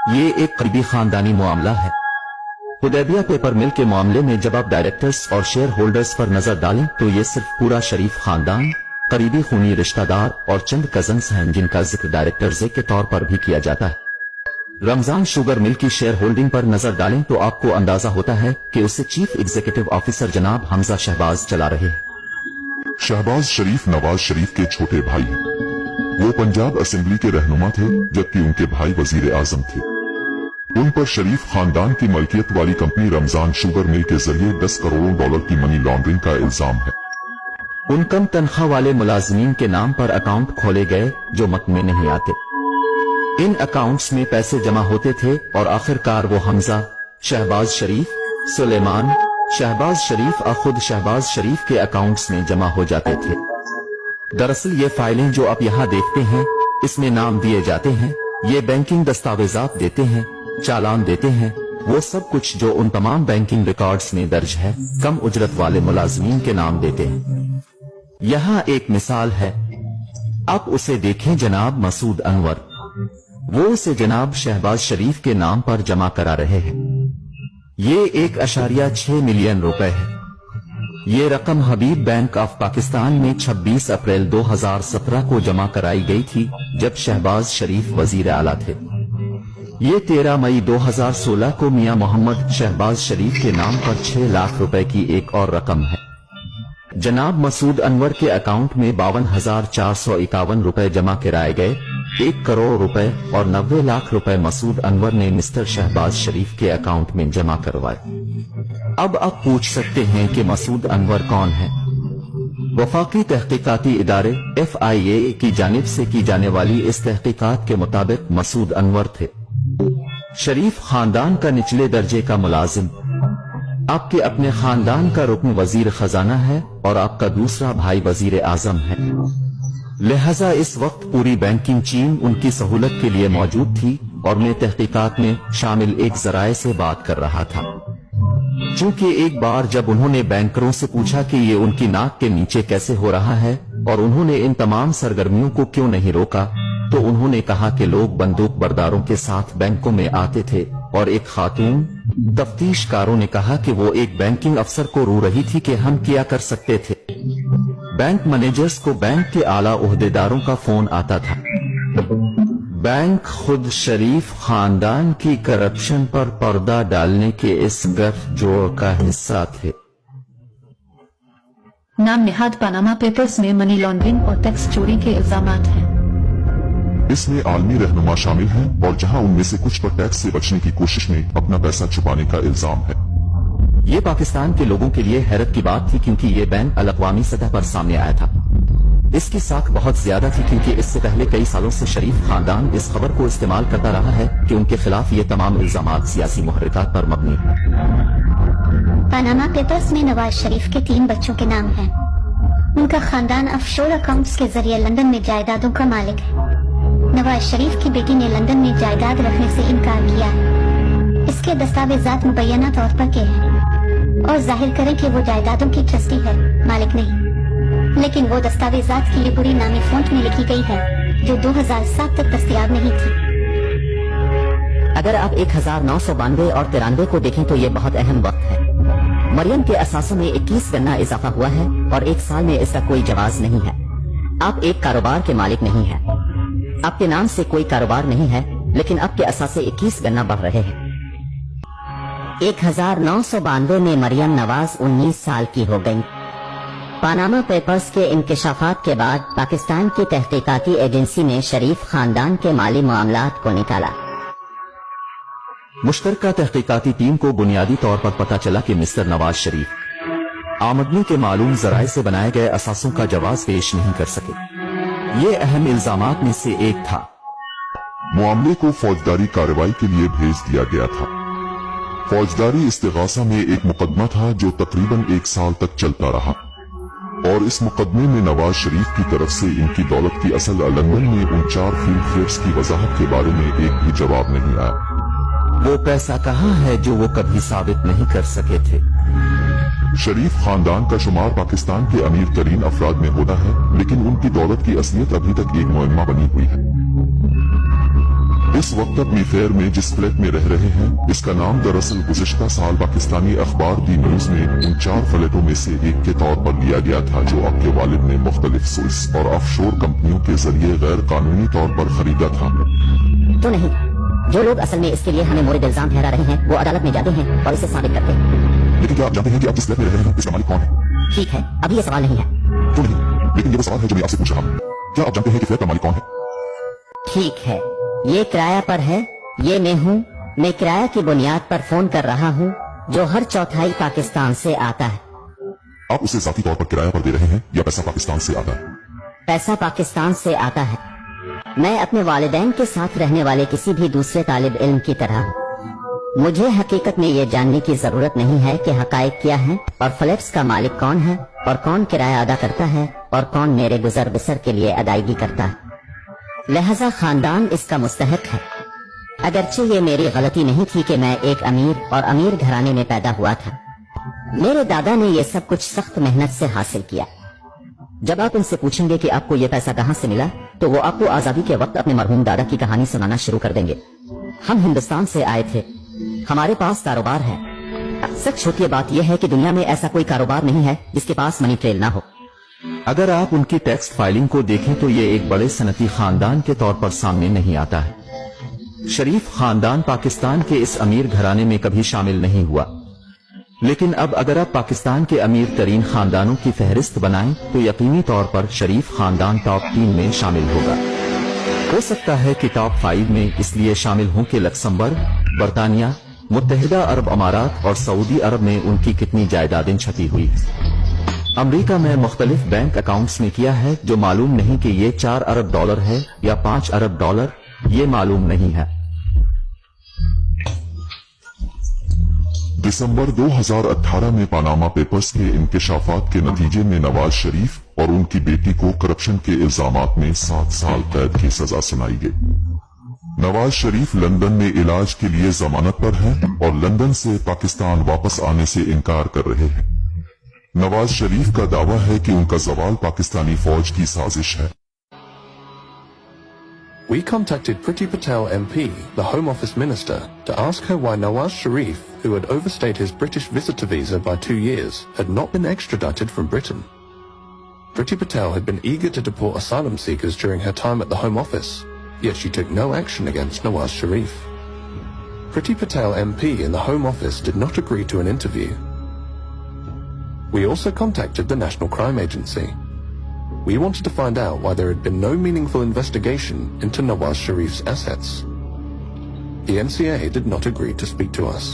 ये एक करीबी खानदानी मामला है। हुदैबिया पेपर मिल के मामले में जब आप डायरेक्टर्स और शेयर होल्डर्स पर नजर डालें तो ये सिर्फ पूरा शरीफ खानदान, करीबी खूनी रिश्तेदार और चंद कजन्स हैं जिनका जिक्र डायरेक्टर्स के तौर पर भी किया जाता है। रमजान शुगर मिल की शेयर होल्डिंग पर नजर डालें तो आपको अंदाजा होता है कि उसे चीफ एग्जीक्यूटिव ऑफिसर जनाब हमजा शहबाज चला रहे हैं। शहबाज शरीफ नवाज शरीफ के छोटे भाई हैं। वो पंजाब असेंबली के रहनुमा थे जबकि उनके भाई वजीर आजम थे। उन पर शरीफ खानदान की मलकियत वाली कंपनी रमजान शुगर मिल के जरिए 10 करोड़ डॉलर की मनी लॉन्ड्रिंग का इल्जाम है। उन कम तनख्वाह वाले मुलाजिमीन के नाम पर अकाउंट खोले गए जो मत में नहीं आते। इन अकाउंट्स में पैसे जमा होते थे और आखिरकार वो हमजा, शहबाज शरीफ, सुलेमान, शहबाज शरीफ और खुद शहबाज शरीफ के अकाउंट्स में जमा हो जाते थे। दरअसल ये फाइलें जो आप यहाँ देखते हैं, इसमें नाम दिए जाते हैं, ये बैंकिंग दस्तावेजात देते हैं, चालान देते हैं, वो सब कुछ जो उन तमाम बैंकिंग रिकॉर्ड्स में दर्ज है, कम उजरत वाले मुलाजिमीन के नाम देते हैं। यहाँ एक मिसाल है, आप उसे देखें जनाब मसूद अनवर, वो उसे जनाब शहबाज शरीफ के नाम पर जमा करा रहे हैं। ये 1.6 मिलियन रुपए है। ये रकम हबीब बैंक ऑफ पाकिस्तान में 26 अप्रैल 2017 को जमा कराई गई थी जब शहबाज शरीफ वजीर आला थे। ये 13 मई 2016 को मियां मोहम्मद शहबाज शरीफ के नाम पर 6 लाख रुपए की एक और रकम है। जनाब मसूद अनवर के अकाउंट में 52,451 रुपए जमा कराए गए। 1 करोड़ रुपए और 90 लाख रुपए मसूद अनवर ने मिस्टर शहबाज शरीफ के अकाउंट में जमा करवाए। अब आप पूछ सकते हैं कि मसूद अनवर कौन है? वफाकी तहकीकाती इदारे FIA की जानिब से की जाने वाली इस तहकीकात के मुताबिक मसूद अनवर थे शरीफ खानदान का निचले दर्जे का मुलाजिम। आपके अपने खानदान का रुकन वजीर खजाना है और आपका दूसरा भाई वजीर आजम है। लिहाजा इस वक्त पूरी बैंकिंग चीन उनकी सहूलत के लिए मौजूद थी और मैं तहकीकात में शामिल एक जराये से बात कर रहा था। चूंकि एक बार जब उन्होंने बैंकरों से पूछा कि ये उनकी नाक के नीचे कैसे हो रहा है और उन्होंने इन तमाम सरगर्मियों को क्यों नहीं रोका, तो उन्होंने कहा कि लोग बंदूक बरदारों के साथ बैंकों में आते थे और एक खातून तफ्तीशकारों ने कहा कि वो एक बैंकिंग अफसर को रो रही थी कि हम क्या कर सकते थे। बैंक मैनेजर्स को बैंक के आला ओहदेदारों का फोन आता था। बैंक खुद शरीफ खानदान की करप्शन पर पर्दा डालने के इस गठजोड़ का हिस्सा थे। नाम निहाद पनामा पेपर्स में मनी लॉन्ड्रिंग और टैक्स चोरी के इल्जामात हैं। इसमें आलमी रहनुमा शामिल हैं और जहां उनमें से कुछ पर टैक्स से बचने की कोशिश में अपना पैसा छुपाने का इल्जाम है। ये पाकिस्तान के लोगों के लिए हैरत की बात थी क्योंकि ये बैंक अलअक़वामी सतह पर सामने आया था। इसकी साख बहुत ज्यादा थी क्योंकि इससे पहले कई सालों से शरीफ खानदान इस खबर को इस्तेमाल करता रहा है कि उनके खिलाफ ये तमाम इल्जामात सियासी मुहर्रिकात पर मबनी है। पनामा पेपर्स में नवाज शरीफ के 3 बच्चों के नाम हैं। उनका खानदान ऑफशोर अकाउंट्स के जरिए लंदन में जायदादों का मालिक है। नवाज शरीफ की बेटी ने लंदन में जायदाद रखने से इनकार किया है। इसके दस्तावेजात मुबैना तौर पर के हैं और जाहिर करें कि वो जायदादों की ट्रस्टी है, मालिक नहीं। लेकिन वो दस्तावेजात की ये पूरी नामी फॉन्ट में लिखी गई है जो 2007 तक दस्तयाब नहीं थी। अगर आप 1992 और 93 को देखें तो ये बहुत अहम वक्त है। मरियम के असासों में 21 गना इजाफा हुआ है और 1 साल में इसका कोई जवाज नहीं है। आप एक कारोबार के मालिक नहीं हैं। आपके नाम से कोई कारोबार नहीं है, लेकिन आपके असासे 21 गना बढ़ रहे हैं। 1992 में मरियम नवाज 19 साल की हो गई। पनामा पेपर्स के इंकशाफात के बाद पाकिस्तान की तहकीकाती एजेंसी ने शरीफ खानदान के माली मामलात को निकाला। मुश्तरका तहकीकाती टीम को बुनियादी तौर पर पता चला कि मिस्टर नवाज शरीफ आमदनी के मालूम जराये से बनाए गए असासों का जवाब पेश नहीं कर सके। ये अहम इल्जामात में से एक था। मामले को फौजदारी कार्रवाई के लिए भेज दिया गया था। फौजदारी इस्तिगासा में एक मुकदमा था जो तकरीबन 1 साल तक चलता रहा और इस मुकदमे में नवाज शरीफ की तरफ से इनकी दौलत की असल लंदन में उन 4 फील्ड फेयर्स की वजाहत के बारे में एक भी जवाब नहीं आया। वो पैसा कहाँ है जो वो कभी साबित नहीं कर सके थे। शरीफ खानदान का शुमार पाकिस्तान के अमीर तरीन अफराद में होता है, लेकिन उनकी दौलत की असलियत अभी तक एक मुअम्मा बनी हुई है। इस वक्त अपनी फेयर में जिस फ्लैट में रह रहे हैं, इसका नाम दरअसल गुज़िश्ता साल पाकिस्तानी अखबार दी न्यूज में उन 4 फ्लैटों में से एक के तौर पर लिया गया था जो आपके वालिद ने मुख्तलिफ स्विस और ऑफशोर कंपनियों के जरिए गैर कानूनी तौर पर खरीदा था। तो नहीं, जो लोग असल में इसके लिए हमें मोर्द इल्जाम ठहरा रहे हैं वो अदालत में जाते हैं और इसे साबित करते हैं। लेकिन क्या आप जानते हैं कि आप जिस फ्लैट में रह रहे हैं इसका मालिक कौन है? ठीक है, अभी ये सवाल नहीं है। तो नहीं, लेकिन ये वो सवाल है जो मैं आपसे पूछ रहा हूँ। क्या आप जानते हैं कि फ्लैट का मालिक कौन है? ठीक है, ये किराया पर है, ये मैं हूँ। मैं किराया की बुनियाद पर फोन कर रहा हूँ जो हर चौथाई पाकिस्तान से आता है। आप उसे जाती तौर पर किराया पर दे रहे हैं या पैसा पाकिस्तान से आता है? पैसा पाकिस्तान से आता है। मैं अपने वालिदैन के साथ रहने वाले किसी भी दूसरे तालिब इल्म की तरह हूँ। मुझे हकीकत में ये जानने की जरूरत नहीं है कि हकायक क्या है और फ्लैट्स का मालिक कौन है और कौन किराया अदा करता है और कौन मेरे गुजर बसर के लिए अदायगी करता है। लिहाजा खानदान इसका मुस्तहक है। अगरचे ये मेरी गलती नहीं थी कि मैं एक अमीर और अमीर घराने में पैदा हुआ था। मेरे दादा ने ये सब कुछ सख्त मेहनत से हासिल किया। जब आप उनसे पूछेंगे कि आपको ये पैसा कहाँ से मिला तो वो आपको आजादी के वक्त अपने मरहूम दादा की कहानी सुनाना शुरू कर देंगे। हम हिंदुस्तान से आए थे, हमारे पास कारोबार है। सच छोटी बात यह है कि दुनिया में ऐसा कोई कारोबार नहीं है जिसके पास मनी ट्रेल ना हो। अगर आप उनकी टैक्स फाइलिंग को देखें तो ये एक बड़े सनती खानदान के तौर पर सामने नहीं आता है। शरीफ खानदान पाकिस्तान के इस अमीर घराने में कभी शामिल नहीं हुआ, लेकिन अब अगर आप पाकिस्तान के अमीर तरीन खानदानों की फहरिस्त बनाएं तो यकीनी तौर पर शरीफ खानदान टॉप 3 में शामिल होगा। हो सकता है कि टॉप 5 में इसलिए शामिल हों कि लक्समबर्ग, बरतानिया, मुत्तहिदा अरब अमारात और सऊदी अरब में उनकी कितनी जायदादें छपी हुई। अमेरिका में मुख्तलिफ बैंक अकाउंट्स में किया है जो मालूम नहीं कि ये 4 अरब डॉलर है या 5 अरब डॉलर, ये मालूम नहीं है। दिसंबर 2018 में पनामा पेपर्स के इंकशाफात के नतीजे में नवाज शरीफ और उनकी बेटी को करप्शन के इल्जामात में 7 साल कैद की सजा सुनाई गई। नवाज शरीफ लंदन में इलाज के लिए जमानत पर हैं और लंदन से पाकिस्तान वापस आने से इनकार कर रहे हैं। नवाज शरीफ का दावा है कि उनका जवाल पाकिस्तानी फौज की साजिश है। We contacted Priti Patel MP, the Home Office Minister, to ask her why Nawaz Sharif, who had overstayed his British visitor visa by 2 years, had not been extradited from Britain. Priti Patel had been eager to deport asylum seekers during her time at the Home Office, yet she took no action against Nawaz Sharif. Priti Patel MP in the Home Office did not agree to an interview. We also contacted the National Crime Agency. We wanted to find out why there had been no meaningful investigation into Nawaz Sharif's assets. The NCA did not agree to speak to us.